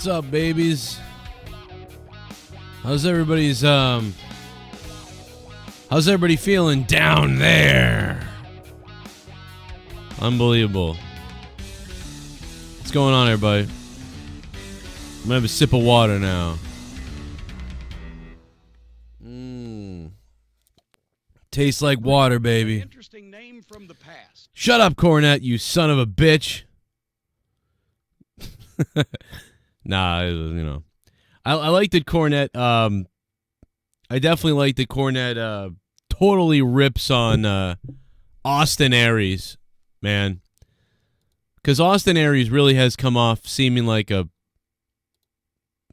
What's up, babies? How's everybody feeling down there? Unbelievable. What's going on, everybody? I'm gonna have a sip of water now. Tastes like water, baby. Interesting name from the past. Shut up, Cornet, you son of a bitch. Nah, you know. I like that Cornet, I definitely like that Cornet totally rips on Austin Aries, man. Because Austin Aries really has come off seeming like a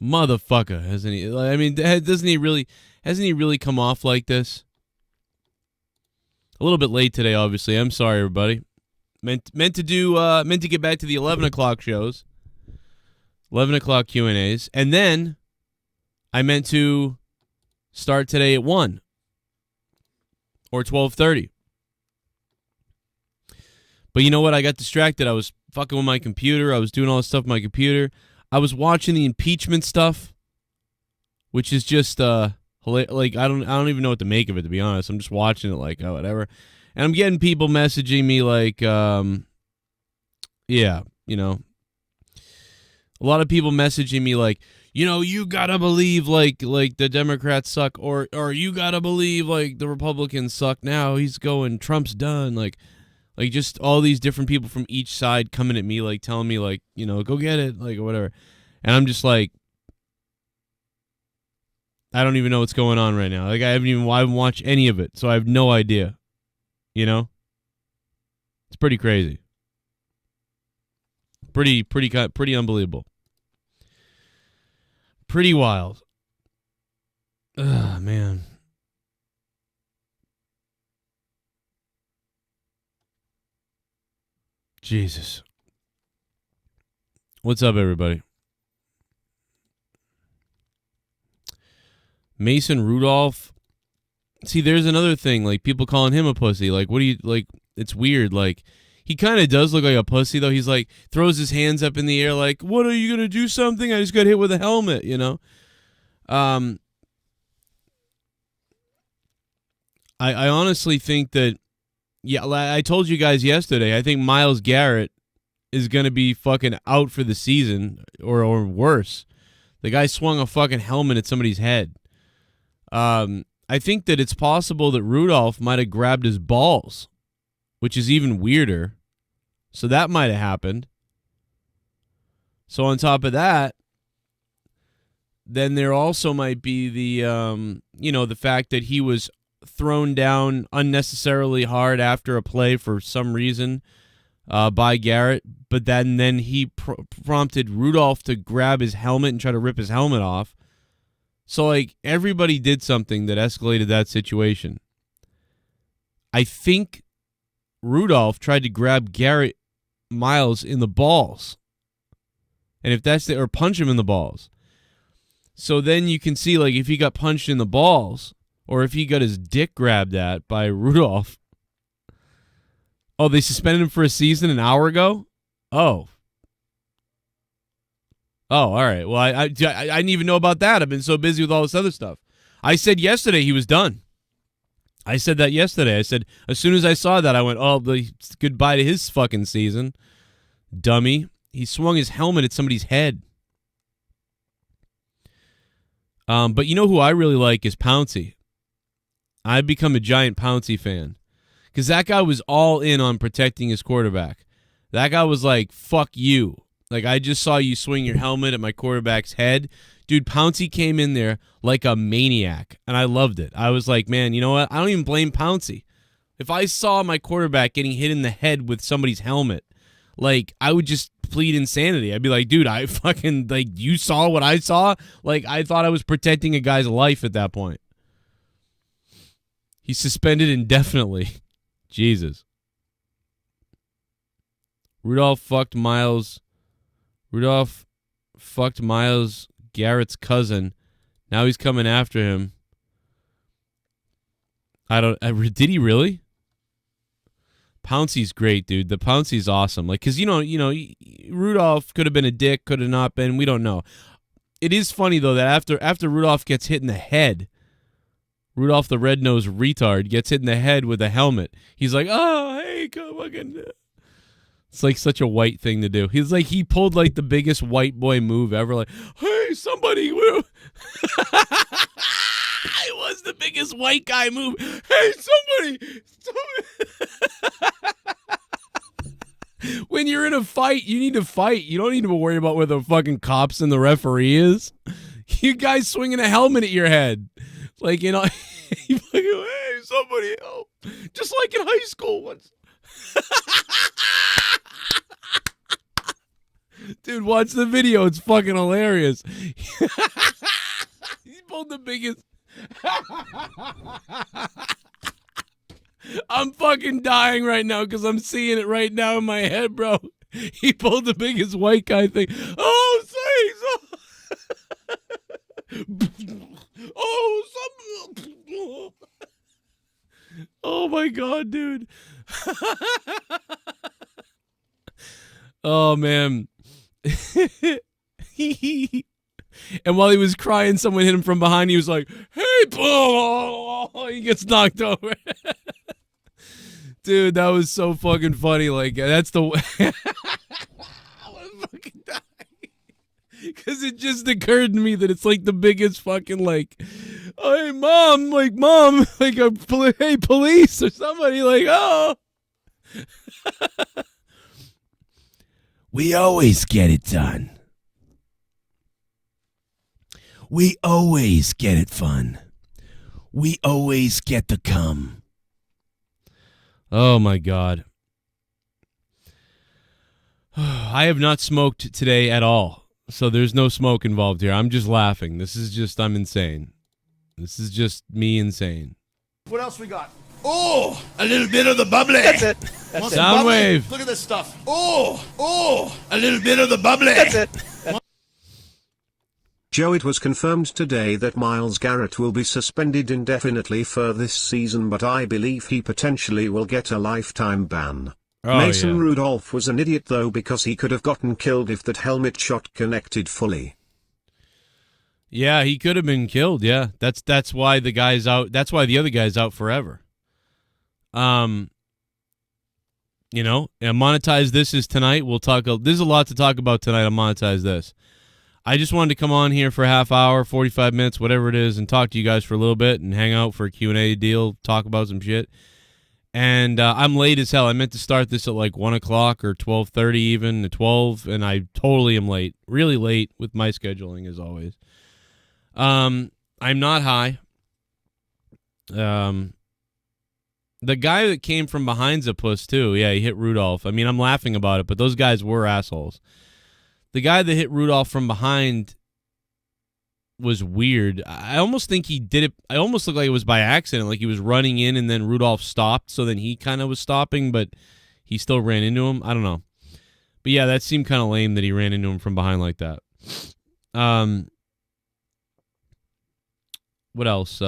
motherfucker, hasn't he? I mean, hasn't he really come off like this? A little bit late today, obviously. I'm sorry, everybody. Meant to get back to the 11 o'clock shows. 11 o'clock Q&As. And then I meant to start today at 1 or 12:30. But you know what? I got distracted. I was fucking with my computer. I was doing all this stuff on my computer. I was watching the impeachment stuff, which is just like I don't even know what to make of it, to be honest. I'm just watching it like, oh, whatever. And I'm getting people messaging me like, yeah, you know. A lot of people messaging me like, you know, you gotta believe like the Democrats suck, or you gotta believe like the Republicans suck now. He's going, Trump's done. Like just all these different people from each side coming at me, like telling me like, you know, go get it, like or whatever. And I'm just like, I don't even know what's going on right now. Like I haven't watched any of it, so I have no idea. You know, it's pretty crazy. Pretty unbelievable. Pretty wild. Ugh, man. Jesus. What's up, everybody? Mason Rudolph. See, there's another thing. Like, people calling him a pussy. Like, what do you, like, it's weird. Like, he kind of does look like a pussy, though. He's like, throws his hands up in the air like, what, are you going to do something? I just got hit with a helmet, you know? I honestly think that, yeah, I told you guys yesterday, I think Myles Garrett is going to be fucking out for the season, or worse. The guy swung a fucking helmet at somebody's head. I think that it's possible that Rudolph might have grabbed his balls, which is even weirder. So that might have happened. So on top of that, then there also might be the, the fact that he was thrown down unnecessarily hard after a play for some reason by Garrett, but then he prompted Rudolph to grab his helmet and try to rip his helmet off. So, like, everybody did something that escalated that situation. I think Rudolph tried to grab Myles in the balls. And if that's or punch him in the balls. So then you can see, like, if he got punched in the balls, or if he got his dick grabbed at by Rudolph. Oh, they suspended him for a season an hour ago? Oh, all right. Well, I didn't even know about that. I've been so busy with all this other stuff. I said yesterday he was done. I said that yesterday. I said, as soon as I saw that, I went, oh, goodbye to his fucking season. Dummy. He swung his helmet at somebody's head. But you know who I really like is Pouncey. I've become a giant Pouncey fan. Because that guy was all in on protecting his quarterback. That guy was like, fuck you. Like, I just saw you swing your helmet at my quarterback's head. Dude, Pouncey came in there like a maniac, and I loved it. I was like, man, you know what? I don't even blame Pouncey. If I saw my quarterback getting hit in the head with somebody's helmet, like, I would just plead insanity. I'd be like, dude, I fucking, like, you saw what I saw? Like, I thought I was protecting a guy's life at that point. He's suspended indefinitely. Jesus. Rudolph fucked Myles Garrett's cousin. Now he's coming after him. Did he really? Pouncey's great, dude. The Pouncey's awesome. Like, cause Rudolph could have been a dick, could have not been. We don't know. It is funny though that after Rudolph gets hit in the head, Rudolph the red-nosed retard gets hit in the head with a helmet. He's like, "Oh, hey, come on." It's like such a white thing to do. He's like, he pulled like the biggest white boy move ever. Like, "Hey, somebody!" It was the biggest white guy move. Hey, somebody! When you're in a fight, you need to fight. You don't need to worry about where the fucking cops and the referee is. You guys swinging a helmet at your head. Like, you like, hey, somebody help. Just like in high school once. Dude, watch the video. It's fucking hilarious. He pulled the biggest. I'm fucking dying right now because I'm seeing it right now in my head, bro. He pulled the biggest white guy thing. Oh, oh my God, dude. Oh, man. And while he was crying, someone hit him from behind. He was like, "Hey, Paul!" He gets knocked over. Dude, that was so fucking funny. Like, that's the I would fucking die. Because it just occurred to me that it's like the biggest fucking, like, "Hey, mom," like, "Hey, police," or somebody, like, "Oh." We always get it done. We always get it fun. We always get to come. Oh, my God. I have not smoked today at all, so there's no smoke involved here. I'm just laughing. I'm insane. This is just me insane. What else we got? Oh, a little bit of the bubbly. That's it. That's it. Sound wave. Look at this stuff. Oh, a little bit of the bubbly. That's it. Joe, it was confirmed today that Myles Garrett will be suspended indefinitely for this season, but I believe he potentially will get a lifetime ban. Mason Rudolph was an idiot though, because he could have gotten killed if that helmet shot connected fully. Yeah, he could have been killed. Yeah, that's why the guy's out. That's why the other guy's out forever. And Monetize This is tonight. We'll talk. There's a lot to talk about tonight on Monetize This. I just wanted to come on here for a half hour, 45 minutes, whatever it is, and talk to you guys for a little bit and hang out for a Q&A deal, talk about some shit. And I'm late as hell. I meant to start this at like 1 o'clock or 12:30 even, at 12, and I totally am late. Really late with my scheduling, as always. I'm not high. The guy that came from behind's a puss, too. Yeah, he hit Rudolph. I mean, I'm laughing about it, but those guys were assholes. The guy that hit Rudolph from behind was weird. I almost think he did it. I almost looked like it was by accident, like he was running in and then Rudolph stopped, so then he kind of was stopping, but he still ran into him. I don't know. But yeah, that seemed kind of lame that he ran into him from behind like that. What else?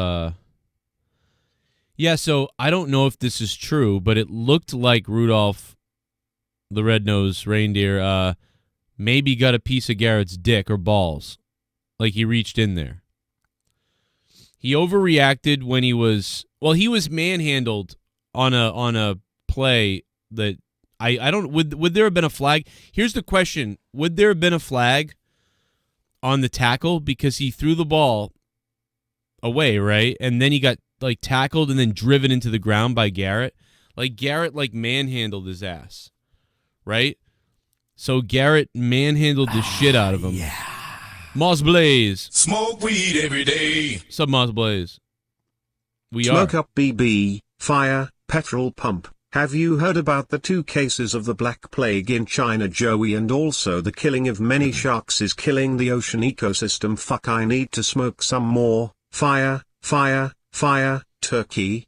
Yeah, so I don't know if this is true, but it looked like Rudolph, the red-nosed reindeer, maybe got a piece of Garrett's dick or balls. Like he reached in there. He overreacted when he was manhandled on a play that I don't would there have been a flag? Here's the question. Would there have been a flag on the tackle because he threw the ball away, right? And then he got like tackled and then driven into the ground by Garrett. Like Garrett like manhandled his ass. Right? So Garrett manhandled the shit out of him. Yeah. Moss Blaze. Smoke weed every day. Sub Moss Blaze. Smoke up BB, fire, petrol pump. Have you heard about the 2 cases of the Black Plague in China, Joey, and also the killing of many sharks is killing the ocean ecosystem? Fuck, I need to smoke some more. Fire, fire, fire, turkey.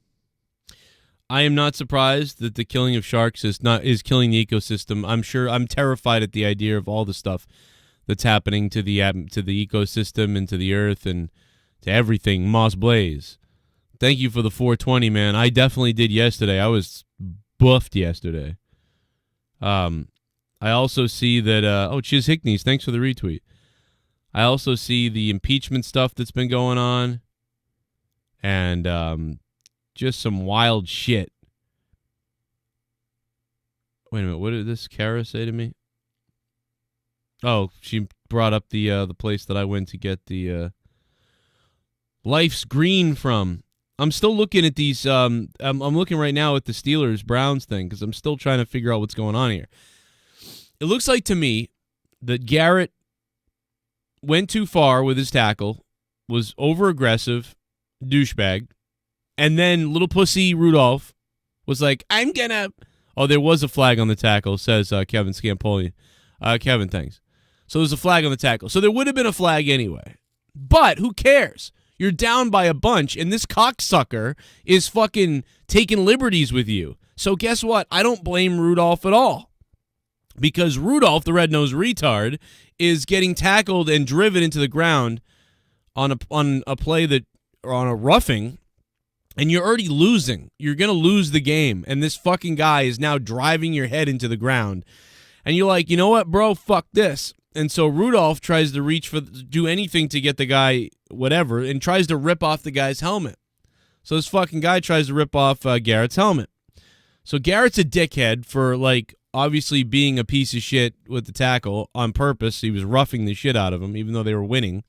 I am not surprised that the killing of sharks is killing the ecosystem. I'm terrified at the idea of all the stuff that's happening to the ecosystem and to the earth and to everything. Moss Blaze, thank you for the 420, man. I definitely did yesterday. I was buffed yesterday. I also see that, Chiz Hickneys, thanks for the retweet. I also see the impeachment stuff that's been going on and just some wild shit. Wait a minute, what did this Kara say to me? Oh, she brought up the place that I went to get the Life's Green from. I'm still looking at these. I'm looking right now at the Steelers Browns thing because I'm still trying to figure out what's going on here. It looks like to me that Garrett went too far with his tackle, was over aggressive, douchebag, and then little pussy Rudolph was like, "I'm gonna." Oh, there was a flag on the tackle, says Kevin Scampoli. Kevin, thanks. So there's a flag on the tackle. So there would have been a flag anyway. But who cares? You're down by a bunch, and this cocksucker is fucking taking liberties with you. So guess what? I don't blame Rudolph at all. Because Rudolph, the red-nosed retard, is getting tackled and driven into the ground on a play that, or on a roughing, and you're already losing. You're going to lose the game, and this fucking guy is now driving your head into the ground. And you're like, you know what, bro? Fuck this. And so Rudolph tries to do anything to get the guy whatever and tries to rip off the guy's helmet. So this fucking guy tries to rip off Garrett's helmet. So Garrett's a dickhead for, like, obviously being a piece of shit with the tackle on purpose. He was roughing the shit out of him, even though they were winning.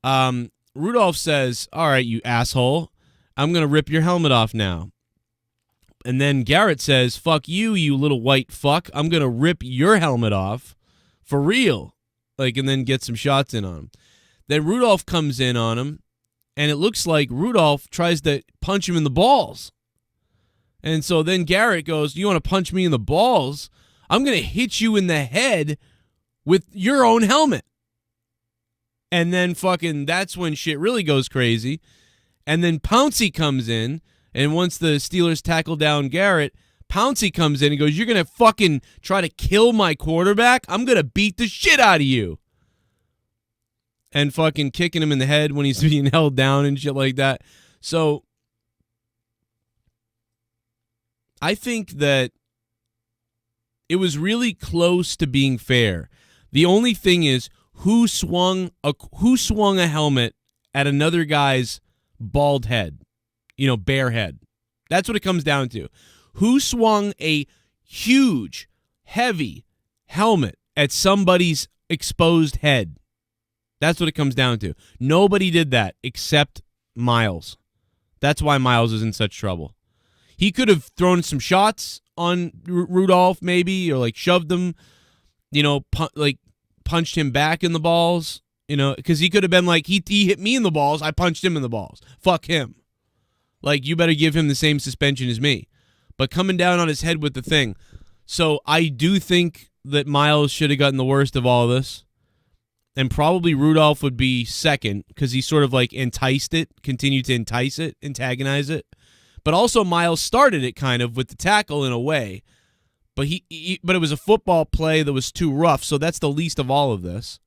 Rudolph says, all right, you asshole, I'm going to rip your helmet off now. And then Garrett says, fuck you, you little white fuck. I'm going to rip your helmet off for real. Like, and then get some shots in on him. Then Rudolph comes in on him, and it looks like Rudolph tries to punch him in the balls. And so then Garrett goes, you want to punch me in the balls? I'm going to hit you in the head with your own helmet. And then fucking that's when shit really goes crazy. And then Pouncey comes in, and once the Steelers tackle down Garrett, Pouncey comes in and goes, you're going to fucking try to kill my quarterback? I'm going to beat the shit out of you. And fucking kicking him in the head when he's being held down and shit like that. So I think that it was really close to being fair. The only thing is who swung a helmet at another guy's bald head, bare head. That's what it comes down to. Who swung a huge, heavy helmet at somebody's exposed head? That's what it comes down to. Nobody did that except Myles. That's why Myles is in such trouble. He could have thrown some shots on Rudolph maybe, or like shoved him, punched him back in the balls, because he could have been like, he hit me in the balls, I punched him in the balls. Fuck him. Like, you better give him the same suspension as me. But coming down on his head with the thing. So I do think that Myles should have gotten the worst of all of this. And probably Rudolph would be second because he sort of like continued to antagonize it. But also Myles started it kind of with the tackle in a way. But but it was a football play that was too rough, so that's the least of all of this.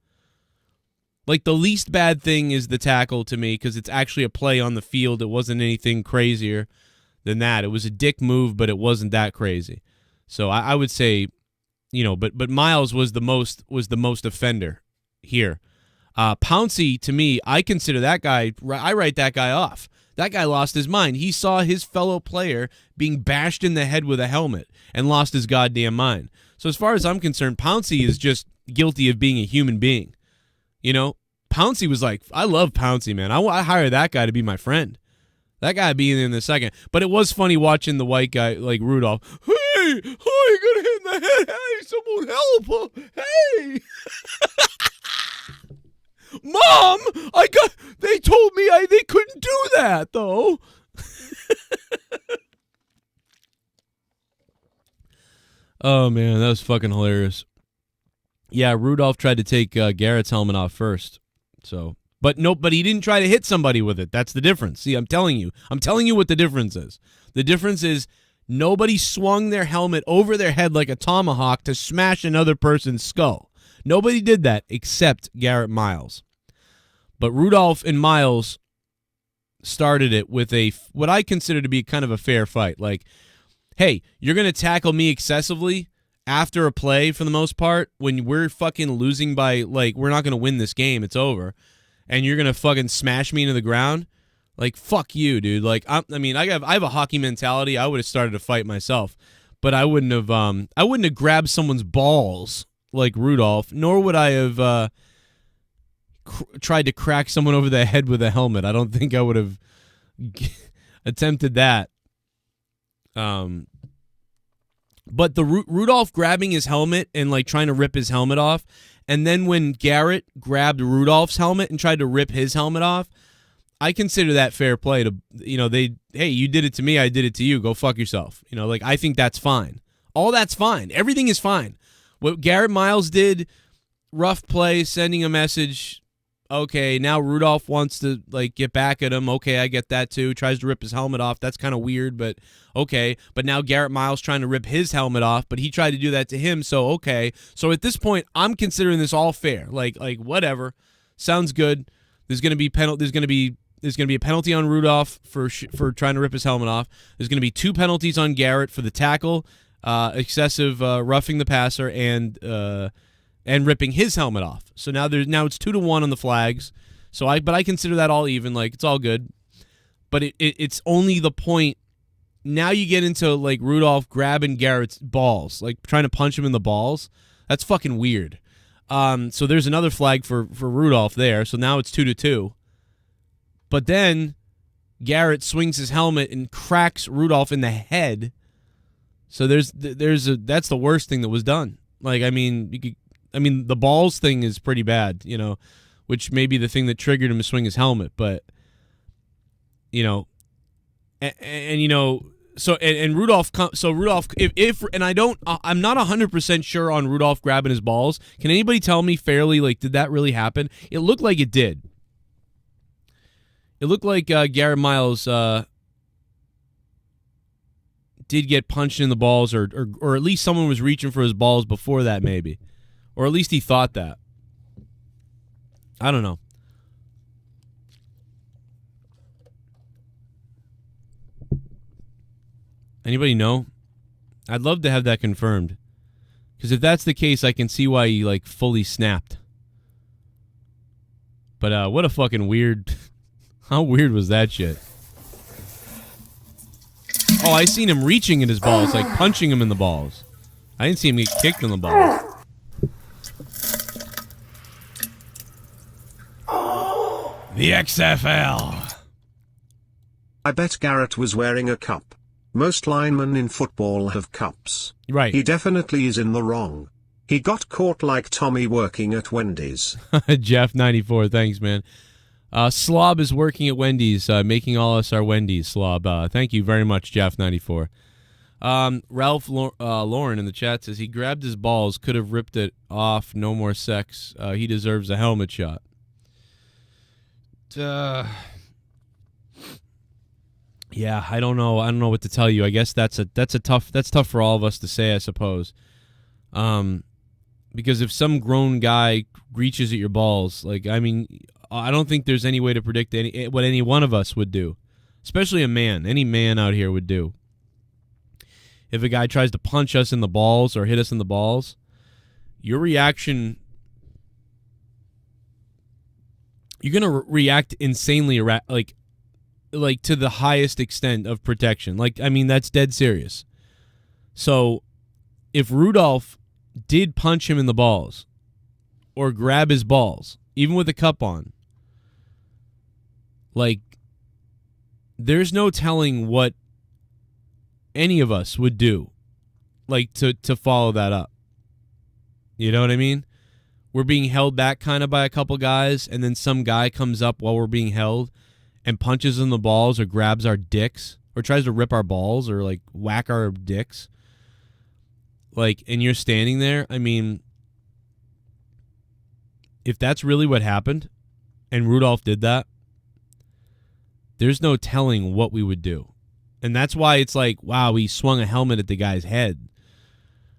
Like, the least bad thing is the tackle to me because it's actually a play on the field. It wasn't anything crazier than that. It was a dick move, but it wasn't that crazy. So I would say, but Myles was the most offender here. Pouncey, to me, I consider that guy, I write that guy off. That guy lost his mind. He saw his fellow player being bashed in the head with a helmet and lost his goddamn mind. So as far as I'm concerned, Pouncey is just guilty of being a human being. Pouncey was like, I love Pouncey, man. I hire that guy to be my friend. That guy being in the second. But it was funny watching the white guy, like Rudolph. Hey, you got hit in the head. Hey, someone help. Hey. Mom, they told me they couldn't do that, though. Oh, man, that was fucking hilarious. Yeah, Rudolph tried to take Garrett's helmet off first. So, but he didn't try to hit somebody with it. That's the difference. See, I'm telling you what the difference is. The difference is nobody swung their helmet over their head like a tomahawk to smash another person's skull. Nobody did that except Garrett Myles. But Rudolph and Myles started it with what I consider to be kind of a fair fight. Like, hey, you're going to tackle me excessively after a play for the most part when we're fucking losing by, like, we're not going to win this game. It's over. And you're going to fucking smash me into the ground? Like, fuck you, dude. Like, I have a hockey mentality. I would have started a fight myself. But I wouldn't have grabbed someone's balls like Rudolph, nor would I have tried to crack someone over the head with a helmet. I don't think I would have attempted that. But the Rudolph grabbing his helmet and like trying to rip his helmet off, and then when Garrett grabbed Rudolph's helmet and tried to rip his helmet off, I consider that fair play. To, you know, hey, you did it to me, I did it to you. Go fuck yourself. You know, like, I think that's fine. All that's fine. Everything is fine. What Garrett Myles did, rough play, sending a message. Okay, now Rudolph wants to, like, get back at him. Okay, I get that too. Tries to rip his helmet off. That's kind of weird, but okay. But now Garrett Myles trying to rip his helmet off, but he tried to do that to him, so okay. So at this point, I'm considering this all fair. Like whatever. Sounds good. There's going to be there's going to be a penalty on Rudolph for trying to rip his helmet off. There's going to be 2 penalties on Garrett for the tackle, excessive roughing the passer, and ripping his helmet off. So now it's 2-1 on the flags. But I consider that all even. Like, it's all good. But it's only the point. Now you get into, like, Rudolph grabbing Garrett's balls, like trying to punch him in the balls. That's fucking weird. So there's another flag for Rudolph there. So now it's 2-2. But then Garrett swings his helmet and cracks Rudolph in the head. So that's the worst thing that was done. Like, I mean, the balls thing is pretty bad, you know, which may be the thing that triggered him to swing his helmet. But, you know, and you know, Rudolph, I'm not 100% sure on Rudolph grabbing his balls. Can anybody tell me fairly, like, did that really happen? It looked like it did. It looked like Garrett Myles did get punched in the balls, or at least someone was reaching for his balls before that, maybe. Or at least he thought that. I don't know. Anybody know? I'd love to have that confirmed. Because if that's the case, I can see why he, like, fully snapped. But what a fucking weird... How weird was that shit? Oh, I seen him reaching at his balls, like punching him in the balls. I didn't see him get kicked in the balls. The XFL. I bet Garrett was wearing a cup. Most linemen in football have cups. Right. He definitely is in the wrong. He got caught like Tommy working at Wendy's. Jeff94, thanks, man. Slob is working at Wendy's, making all us our Wendy's, Slob. Thank you very much, Jeff94. Ralph Lauren in the chat says he grabbed his balls, could have ripped it off, no more sex. He deserves a helmet shot. Yeah, I don't know. I don't know what to tell you. I guess that's tough for all of us to say, I suppose. Because if some grown guy reaches at your balls, like, I mean, I don't think there's any way to predict what any one of us would do, especially a man. Any man out here would do. If a guy tries to punch us in the balls or hit us in the balls, your reaction, you're gonna react insanely, like to the highest extent of protection. Like, I mean, that's dead serious. So, if Rudolph did punch him in the balls or grab his balls, even with a cup on, like, there's no telling what any of us would do, like, to follow that up. You know what I mean? We're being held back kind of by a couple guys, and then some guy comes up while we're being held and punches in the balls or grabs our dicks or tries to rip our balls or, like, whack our dicks. Like, and you're standing there. I mean, if that's really what happened and Rudolph did that, there's no telling what we would do. And that's why it's like, wow, he swung a helmet at the guy's head.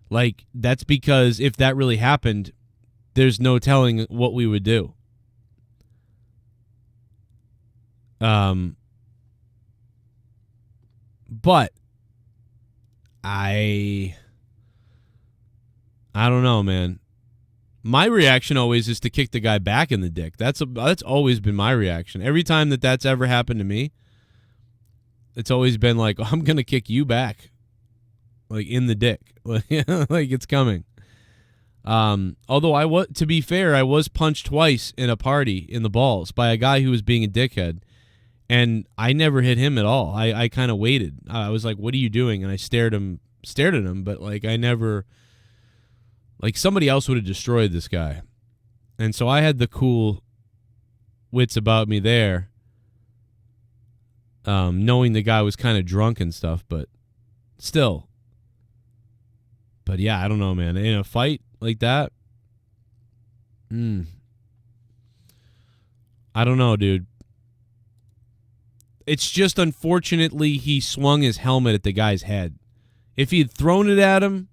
Like, that's because if that really happened, there's no telling what we would do. But I don't know, man. My reaction always is to kick the guy back in the dick. That's always been my reaction. Every time that's ever happened to me, it's always been like, I'm going to kick you back. Like, in the dick. Like, it's coming. Although, to be fair, I was punched twice in a party in the balls by a guy who was being a dickhead. And I never hit him at all. I kind of waited. I was like, what are you doing? And I stared at him, but, like, I never... Like, somebody else would have destroyed this guy. And so I had the cool wits about me there, knowing the guy was kind of drunk and stuff, but still. But, yeah, I don't know, man. In a fight like that, I don't know, dude. It's just, unfortunately, he swung his helmet at the guy's head. If he had thrown it at him,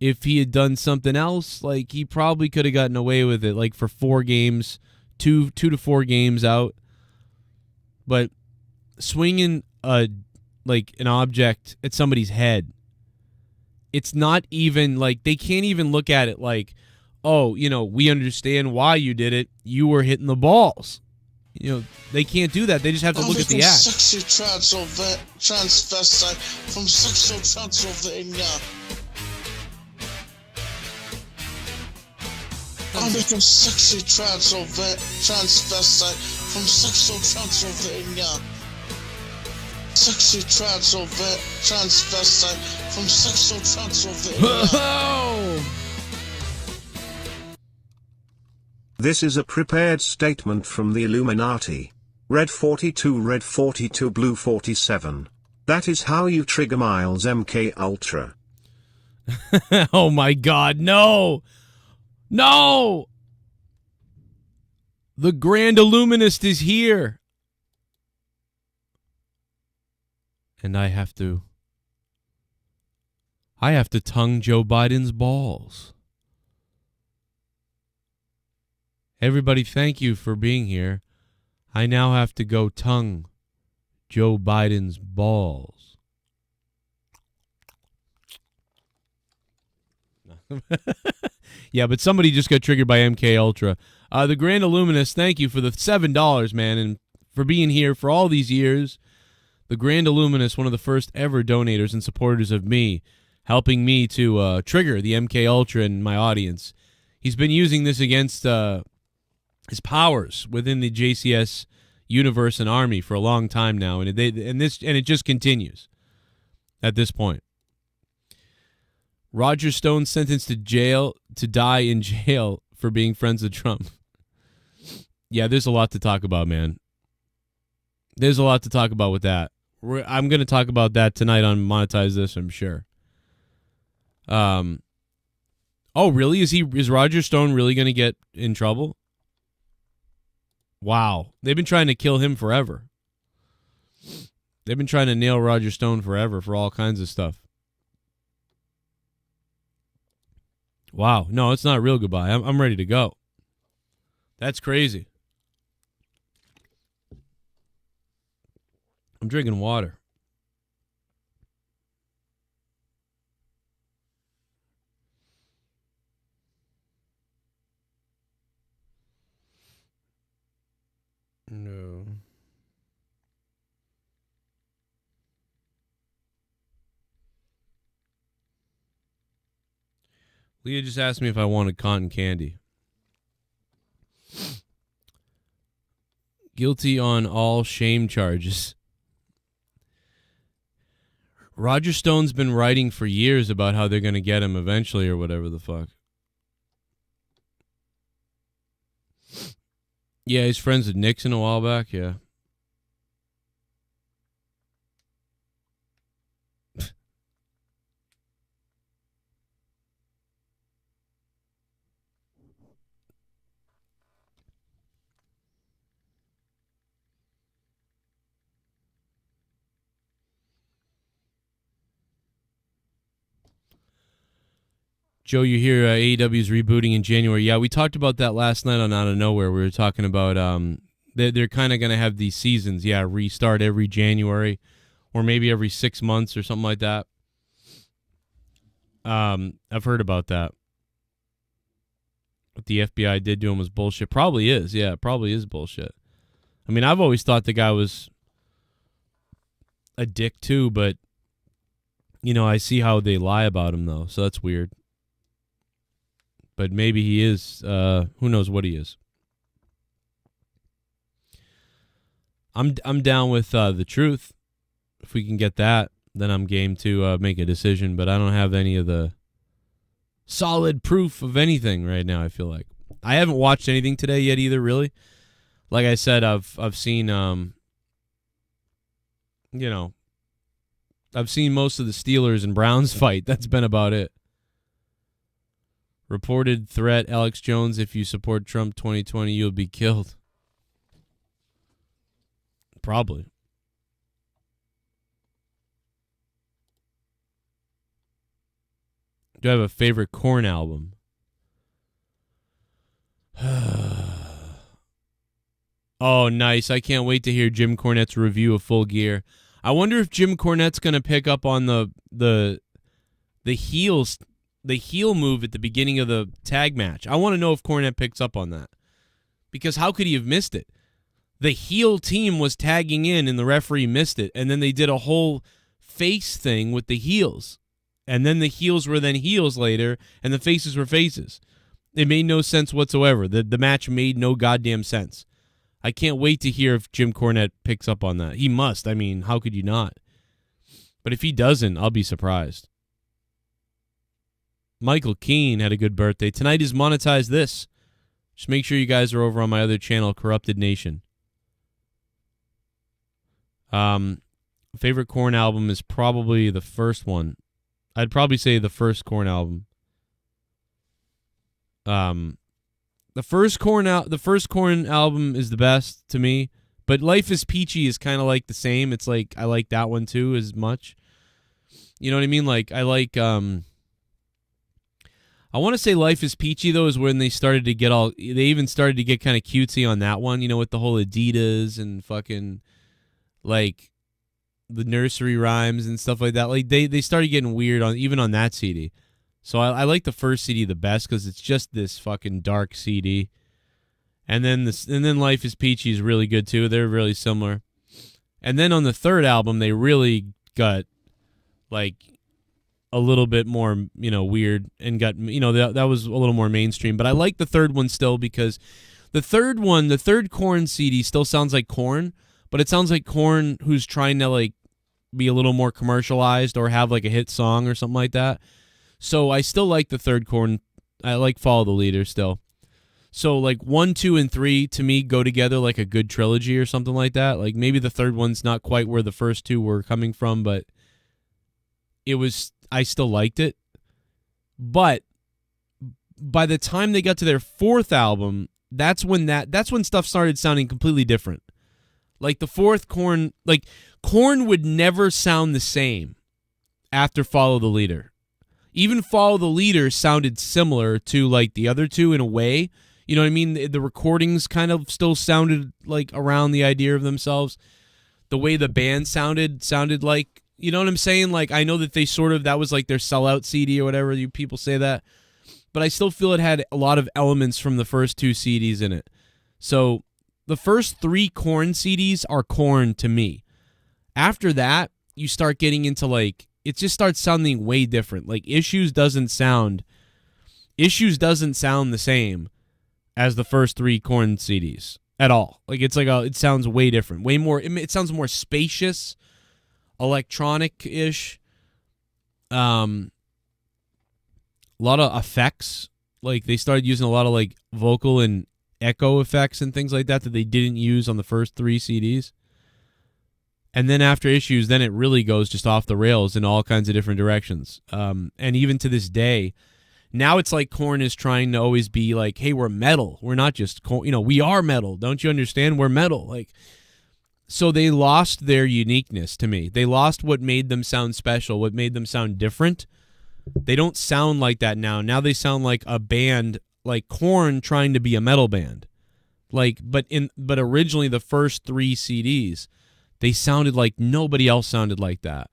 if he had done something else, like, he probably could have gotten away with it, like, for 4 games, 2 to 4 games out. But swinging an object at somebody's head, it's not even, like, they can't even look at it like, oh, we understand why you did it. You were hitting the balls. They can't do that. They just have to look at the act. Sexy transvestite from sexual Transylvania. I'm making sexy transvestite from sexual Transylvania. Sexy transvestite from sexual Transylvania. This is a prepared statement from the Illuminati. Red 42, red 42, blue 47. That is how you trigger Myles MK Ultra. Oh my God, no! No! The Grand Illuminist is here. And I have to tongue Joe Biden's balls. Everybody, thank you for being here. I now have to go tongue Joe Biden's balls. Yeah, but somebody just got triggered by MK Ultra. The Grand Illuminist, thank you for the $7, man, and for being here for all these years. The Grand Illuminist, one of the first ever donators and supporters of me, helping me to trigger the MK Ultra in my audience. He's been using this against his powers within the JCS universe and army for a long time now, and it just continues at this point. Roger Stone sentenced to die in jail for being friends with Trump. Yeah, there's a lot to talk about, man. There's a lot to talk about with that. I'm going to talk about that tonight on Monetize This, I'm sure. Oh, really? Is Roger Stone really going to get in trouble? Wow. They've been trying to kill him forever. They've been trying to nail Roger Stone forever for all kinds of stuff. Wow. No, it's not real goodbye. I'm ready to go. That's crazy. I'm drinking water. No. Leah just asked me if I wanted cotton candy. Guilty on all shame charges. Roger Stone's been writing for years about how they're going to get him eventually or whatever the fuck. Yeah, he's friends with Nixon a while back, yeah. Joe, you hear AEW's rebooting in January. Yeah, we talked about that last night on Out of Nowhere. We were talking about they're kind of going to have these seasons, restart every January or maybe every 6 months or something like that. I've heard about that. What the FBI did to him was bullshit. Probably is. Yeah, it probably is bullshit. I mean, I've always thought the guy was a dick too, but you know, I see how they lie about him though, so that's weird. But maybe he is. Who knows what he is? I'm down with the truth. If we can get that, then I'm game to make a decision. But I don't have any of the solid proof of anything right now. I feel like I haven't watched anything today yet either. Really, like I said, I've seen you know, I've seen most of the Steelers and Browns fight. That's been about it. Reported threat: Alex Jones, if you support Trump 2020, you'll be killed. Probably. Do I have a favorite Korn album? Oh, nice. I can't wait to hear Jim Cornette's review of Full Gear. I wonder if Jim Cornette's going to pick up on the heels, the heel move at the beginning of the tag match. I want to know if Cornette picks up on that. Because how could he have missed it? The heel team was tagging in and the referee missed it. And then they did a whole face thing with the heels. And then the heels were then heels later, and the faces were faces. It made no sense whatsoever. The match made no goddamn sense. I can't wait to hear if Jim Cornette picks up on that. He must. I mean, how could you not? But if he doesn't, I'll be surprised. Michael Keane had a good birthday. Tonight is Monetize This. Just make sure you guys are over on my other channel, Corrupted Nation. Favorite Korn album is probably the first one. I'd probably say the first Korn album. The first Korn album is the best to me, but Life is Peachy is kind of like the same. It's like I like that one too as much. You know what I mean? Like I like I want to say Life is Peachy though is when they started to get they even started to get kind of cutesy on that one, you know, with the whole Adidas and fucking like the nursery rhymes and stuff like that. Like they started getting weird even on that CD. So I like the first CD the best because it's just this fucking dark CD. And then Life is Peachy is really good too. They're really similar. And then on the third album they really got like a little bit more, you know, weird and got, you know, that was a little more mainstream. But I like the third one still because the third Korn CD still sounds like Korn, but it sounds like Korn who's trying to like be a little more commercialized or have like a hit song or something like that. So I still like the third Korn. I like Follow the Leader still. So like 1, 2, and 3 to me go together like a good trilogy or something like that. Like maybe the third one's not quite where the first two were coming from, but I still liked it. But by the time they got to their fourth album, that's when stuff started sounding completely different. Like the fourth Korn, like Korn would never sound the same after Follow the Leader. Even Follow the Leader sounded similar to like the other two in a way. You know what I mean? The recordings kind of still sounded like around the idea of themselves. The way the band sounded like, you know what I'm saying? Like I know that that was like their sellout CD or whatever, you people say that. But I still feel it had a lot of elements from the first two CDs in it. So the first 3 Korn CDs are Korn to me. After that, you start getting into like, it just starts sounding way different. Like Issues doesn't sound the same as the first 3 Korn CDs at all. Like it's like it sounds way different, way more. It sounds more spacious, electronic-ish. A lot of effects. Like they started using a lot of like vocal and echo effects and things like that they didn't use on the first 3 CDs. And then after Issues, then it really goes just off the rails in all kinds of different directions. And even to this day, now it's like Korn is trying to always be like, hey, we're metal. We're not just, you know, we are metal. Don't you understand? We're metal. Like, so they lost their uniqueness to me. They lost what made them sound special, what made them sound different. They don't sound like that now. Now they sound like a band, like Korn trying to be a metal band. Like, but originally the first 3 CDs, they sounded like nobody else sounded like that.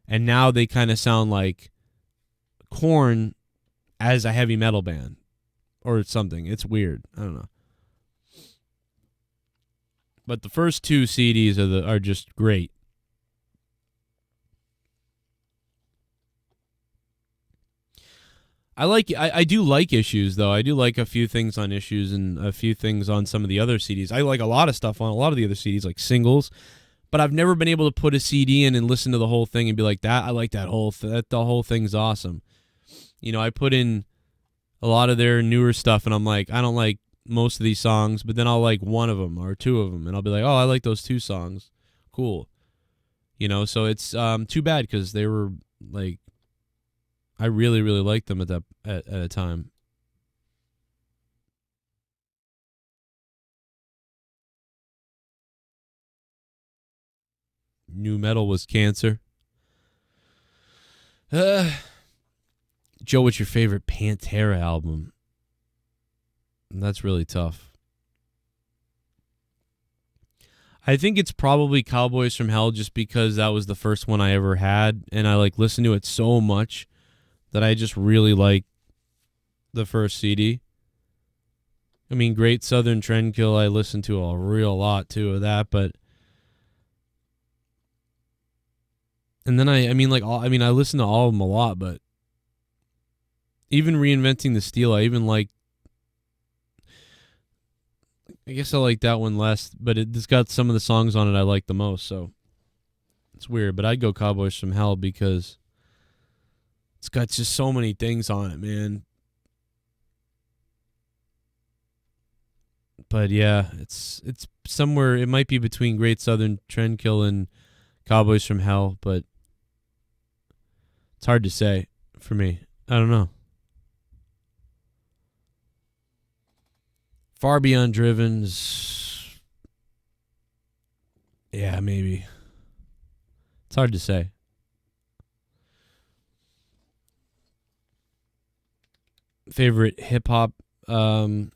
And now they kind of sound like Korn as a heavy metal band or something. It's weird. I don't know. But the first 2 CDs are just great. I do like Issues, though. I do like a few things on Issues and a few things on some of the other CDs. I like a lot of stuff on a lot of the other CDs, like singles. But I've never been able to put a CD in and listen to the whole thing and be like, I like that the whole thing's awesome. You know, I put in a lot of their newer stuff, and I'm like, I don't like most of these songs, but then I'll like one of them or 2 of them, and I'll be like, oh, I like those 2 songs. Cool. You know, so it's too bad because they were like, I really, really liked them at a time. New metal was cancer. Joe, what's your favorite Pantera album? That's really tough. I think it's probably Cowboys from Hell just because that was the first one I ever had, and I like listened to it so much that I just really like the first CD. I mean, Great Southern Trendkill, I listened to a real lot too of that, but and then I listened to all of them a lot, but even Reinventing the Steel, I even like. I guess I like that one less, but it's got some of the songs on it I like the most, so it's weird. But I'd go Cowboys from Hell because it's got just so many things on it, man. But yeah, it's somewhere. It might be between Great Southern Trendkill and Cowboys from Hell, but it's hard to say for me. I don't know. Far Beyond Driven's, yeah, maybe. It's hard to say. Favorite hip hop album?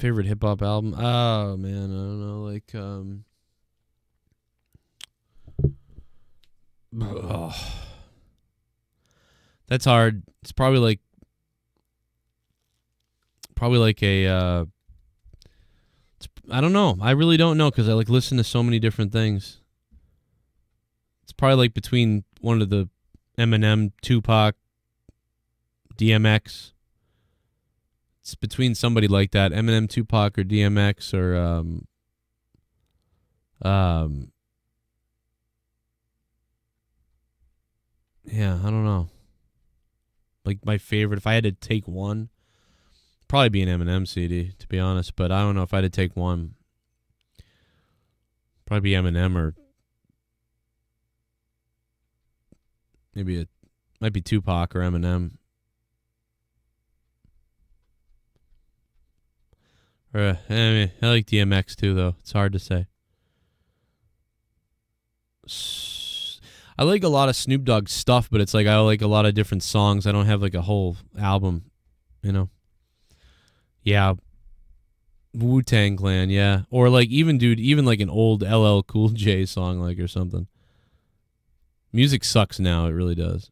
Oh man, I don't know. Like that's hard. It's probably like a I don't know. I really don't know because I like listen to so many different things. It's probably like between one of the Eminem, Tupac, DMX. It's between somebody like that, Eminem, Tupac, or DMX, or yeah, I don't know. Like my favorite, if I had to take one, probably be an Eminem CD, to be honest. But I don't know if I had to take one. Probably be Eminem or maybe it might be Tupac or Eminem. Or I like DMX too, though. It's hard to say. I like a lot of Snoop Dogg stuff, but it's like I like a lot of different songs. I don't have like a whole album, you know. Yeah, Wu-Tang Clan, yeah. Or like even like an old LL Cool J song like or something. Music sucks now, it really does.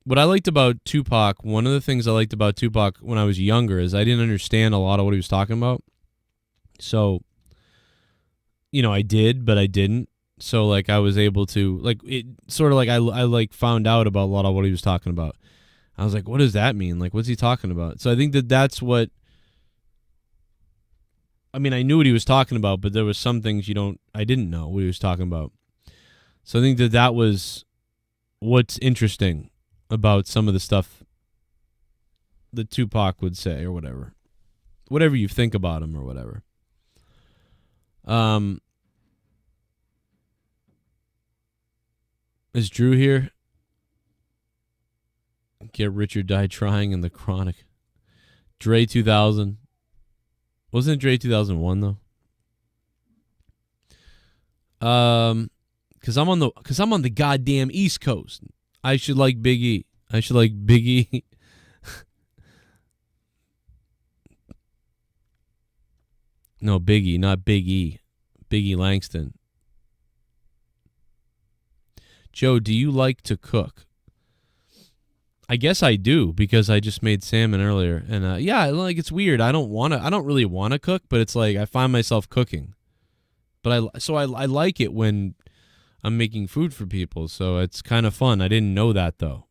What I liked about Tupac, one of the things I liked about Tupac when I was younger is I didn't understand a lot of what he was talking about. So, you know, I did, but I didn't. So like I was able to like it sort of like I like found out about a lot of what he was talking about. I was like, what does that mean? Like, what's he talking about? So I think that's what. I mean, I knew what he was talking about, but there was some things I didn't know what he was talking about. So I think that was what's interesting about some of the stuff that Tupac would say or whatever you think about him or whatever. Is Drew here? Get Rich or Die Trying in the Chronic. Dre 2000. Wasn't it Dre 2001 though? Cause I'm on the goddamn East Coast. I should like Big E. No, Big E, not Big E. Big E Langston. Joe, do you like to cook? I guess I do because I just made salmon earlier, and yeah, like it's weird. I don't really want to cook, but it's like I find myself cooking. But I like it when I'm making food for people, so it's kind of fun. I didn't know that though.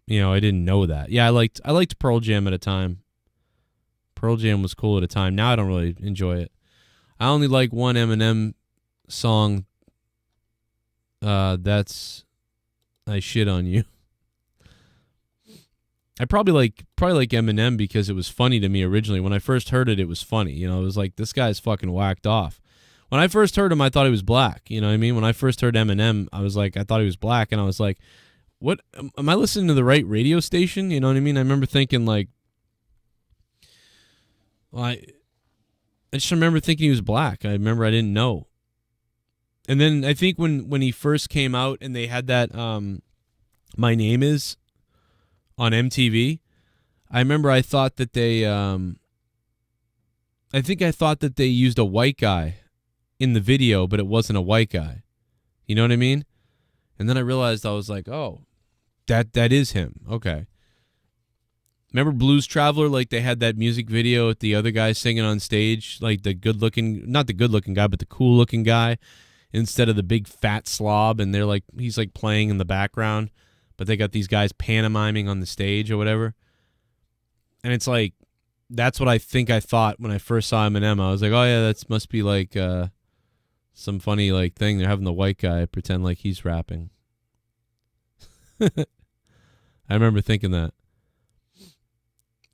I didn't know that. Yeah, I liked Pearl Jam at a time. Pearl Jam was cool at a time. Now I don't really enjoy it. I only like one Eminem song. That's I Shit on You. I probably like Eminem because it was funny to me originally. When I first heard it, it was funny. It was like, this guy's fucking whacked off. When I first heard him, I thought he was black. You know what I mean? When I first heard Eminem, I thought he was black, and I was like, what? Am I listening to the right radio station? You know what I mean? I remember thinking like, I just remember thinking he was black. I remember I didn't know. And then I think when he first came out and they had that My Name Is on MTV, I remember I thought that they used a white guy in the video, but it wasn't a white guy. You know what I mean? And then I realized, I was like, oh, that is him. Okay. Remember Blues Traveler? Like they had that music video with the other guy singing on stage, like not the good looking guy, but the cool looking guy, instead of the big fat slob, and he's like playing in the background. But they got these guys pantomiming on the stage or whatever. And it's like, that's what I think I thought when I first saw Eminem. I was like, oh yeah, that must be like some funny like thing. They're having the white guy pretend like he's rapping. I remember thinking that.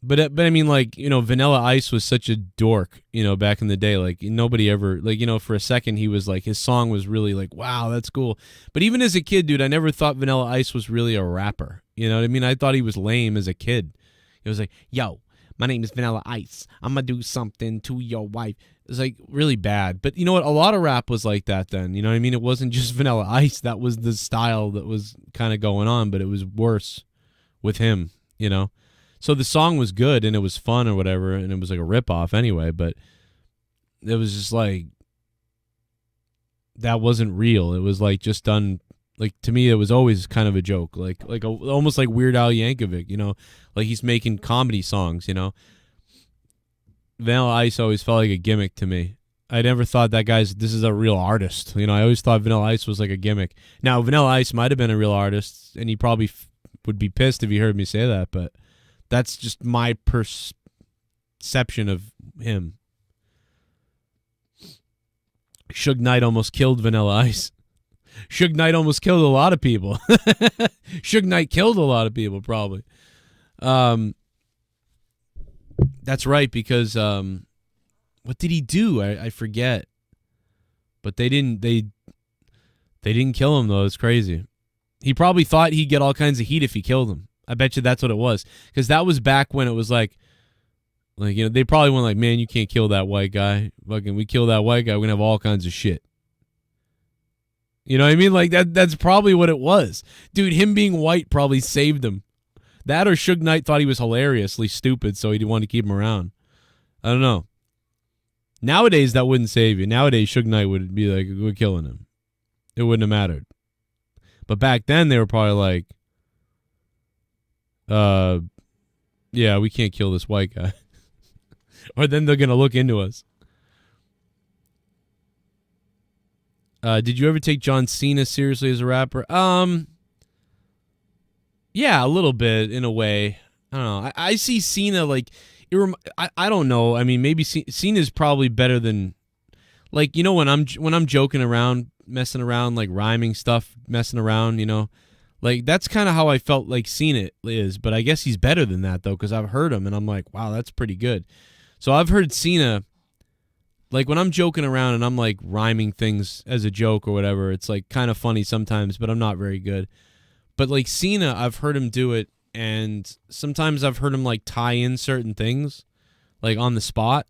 But I mean, like, Vanilla Ice was such a dork, back in the day. Like, nobody ever, like, for a second, he was like, his song was really like, wow, that's cool. But even as a kid, dude, I never thought Vanilla Ice was really a rapper. You know what I mean? I thought he was lame as a kid. It was like, yo, my name is Vanilla Ice. I'm going to do something to your wife. It was like really bad. But you know what? A lot of rap was like that then. You know what I mean? It wasn't just Vanilla Ice. That was the style that was kind of going on, but it was worse with him, So the song was good and it was fun or whatever, and it was like a ripoff anyway, but it was just like, that wasn't real. It was like just done, like to me it was always kind of a joke, almost like Weird Al Yankovic, like he's making comedy songs, Vanilla Ice always felt like a gimmick to me. I never thought this is a real artist. I always thought Vanilla Ice was like a gimmick. Now Vanilla Ice might have been a real artist, and he probably would be pissed if he heard me say that, but that's just my perception of him. Suge Knight almost killed Vanilla Ice. Suge Knight almost killed a lot of people. Suge Knight killed a lot of people, probably. That's right, because what did he do? I forget. But they didn't kill him, though. It's crazy. He probably thought he'd get all kinds of heat if he killed him. I bet you that's what it was. Because that was back when it was like, they probably went like, man, you can't kill that white guy. Fucking, we kill that white guy, we're going to have all kinds of shit. You know what I mean? Like, that's probably what it was. Dude, him being white probably saved him. That or Suge Knight thought he was hilariously stupid, so he didn't want to keep him around. I don't know. Nowadays, that wouldn't save you. Nowadays, Suge Knight would be like, we're killing him. It wouldn't have mattered. But back then, they were probably like, yeah, we can't kill this white guy. Or then they're going to look into us. Did you ever take John Cena seriously as a rapper? Yeah, a little bit, in a way. I don't know. I see Cena like, I don't know. I mean, maybe Cena's probably better than, like, when I'm joking around, messing around, like rhyming stuff, messing around, like that's kind of how I felt like Cena is. But I guess he's better than that though, because I've heard him and I'm like, wow, that's pretty good. So I've heard Cena, like when I'm joking around and I'm like rhyming things as a joke or whatever, it's like kind of funny sometimes, but I'm not very good. But like Cena, I've heard him do it, and sometimes I've heard him like tie in certain things, like on the spot,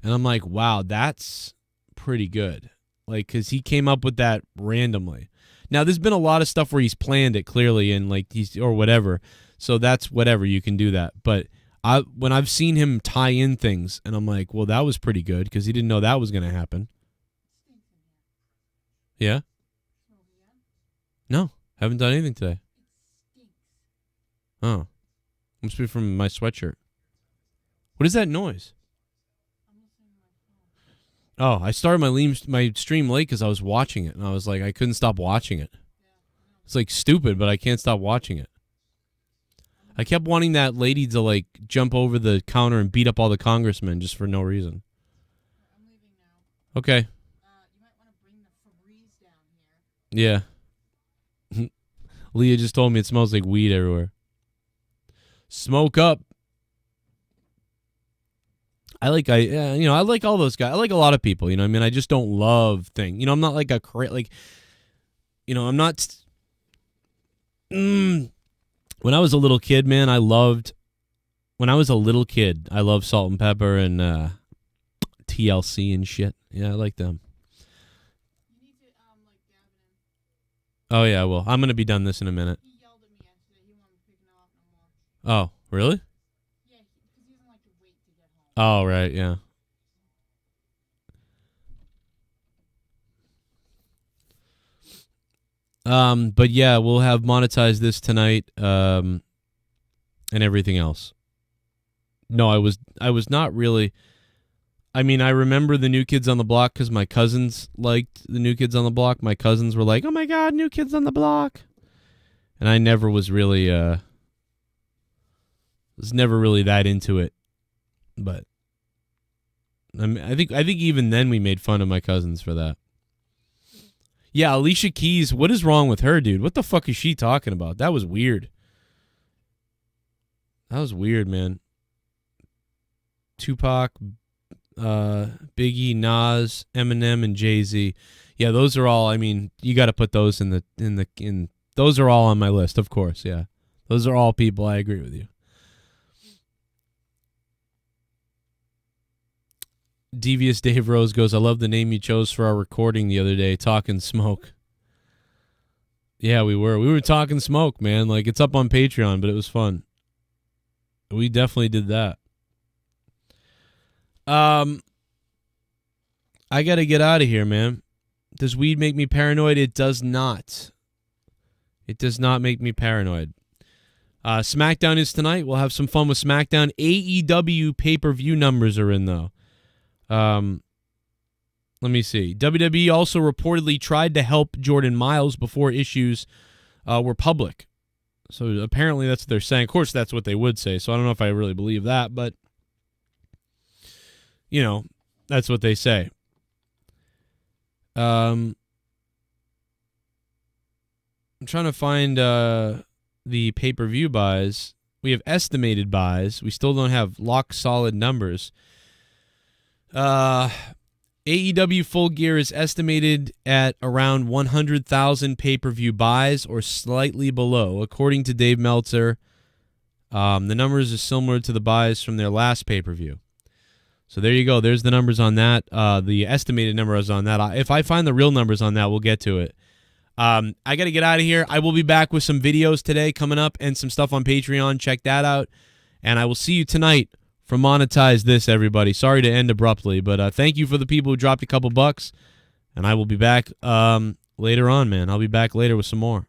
and I'm like, wow, that's pretty good. Like, because he came up with that randomly. Now, there's been a lot of stuff where he's planned it clearly, and like or whatever. So that's whatever, you can do that. But when I've seen him tie in things, and I'm like, well, that was pretty good because he didn't know that was going to happen. Yeah. No, haven't done anything today. Oh. Must be from my sweatshirt. What is that noise? Oh, I started my stream late because I was watching it, and I was like, I couldn't stop watching it. It's like stupid, but I can't stop watching it. I kept wanting that lady to like jump over the counter and beat up all the congressmen just for no reason. I'm leaving now. Okay. You might want to bring the Febreze down here. Yeah. Leah just told me it smells like weed everywhere. Smoke up. I like all those guys. I like a lot of people, you know what I mean? I just don't love things. You know, I'm not like I'm not when I was a little kid, man, I loved Salt and Pepper and TLC and shit. Yeah, I like them. You need to like Gavin. Oh yeah, well, I'm going to be done this in a minute. He yelled at me yesterday. He won't be picking him up no more. Oh, really? Yeah, because he doesn't like to wait to get home. Oh, right, yeah. But yeah, we'll have monetized this tonight, and everything else. No, I was not really. I mean, I remember the New Kids on the Block because my cousins liked the New Kids on the Block. My cousins were like, "Oh my God, New Kids on the Block," and I never was really that into it. But I think even then we made fun of my cousins for that. Yeah, Alicia Keys, what is wrong with her, dude? What the fuck is she talking about? That was weird. That was weird, man. Tupac, Biggie, Nas, Eminem, and Jay-Z. Yeah, those are all, I mean, you got to put those in those are all on my list, of course, yeah. Those are all people, I agree with you. Devious Dave Rose goes, I love the name you chose for our recording the other day, Talking Smoke. Yeah, we were talking smoke, man. Like, it's up on Patreon, but it was fun. We definitely did that. I got to get out of here, man. Does weed make me paranoid? It does not. It does not make me paranoid. SmackDown is tonight. We'll have some fun with SmackDown. AEW pay-per-view numbers are in, though. Let me see. WWE also reportedly tried to help Jordan Myles before issues were public. So apparently that's what they're saying. Of course, that's what they would say. So I don't know if I really believe that, but you know, that's what they say. I'm trying to find the pay-per-view buys. We have estimated buys. We still don't have lock solid numbers. AEW Full Gear is estimated at around 100,000 pay-per-view buys or slightly below, according to Dave Meltzer. The numbers are similar to the buys from their last pay-per-view. So there you go. There's the numbers on that. The estimated numbers on that. If I find the real numbers on that, we'll get to it. I got to get out of here. I will be back with some videos today coming up and some stuff on Patreon. Check that out. And I will see you tonight for Monetize This, everybody. Sorry to end abruptly, but thank you for the people who dropped a couple bucks. And I will be back later on, man. I'll be back later with some more.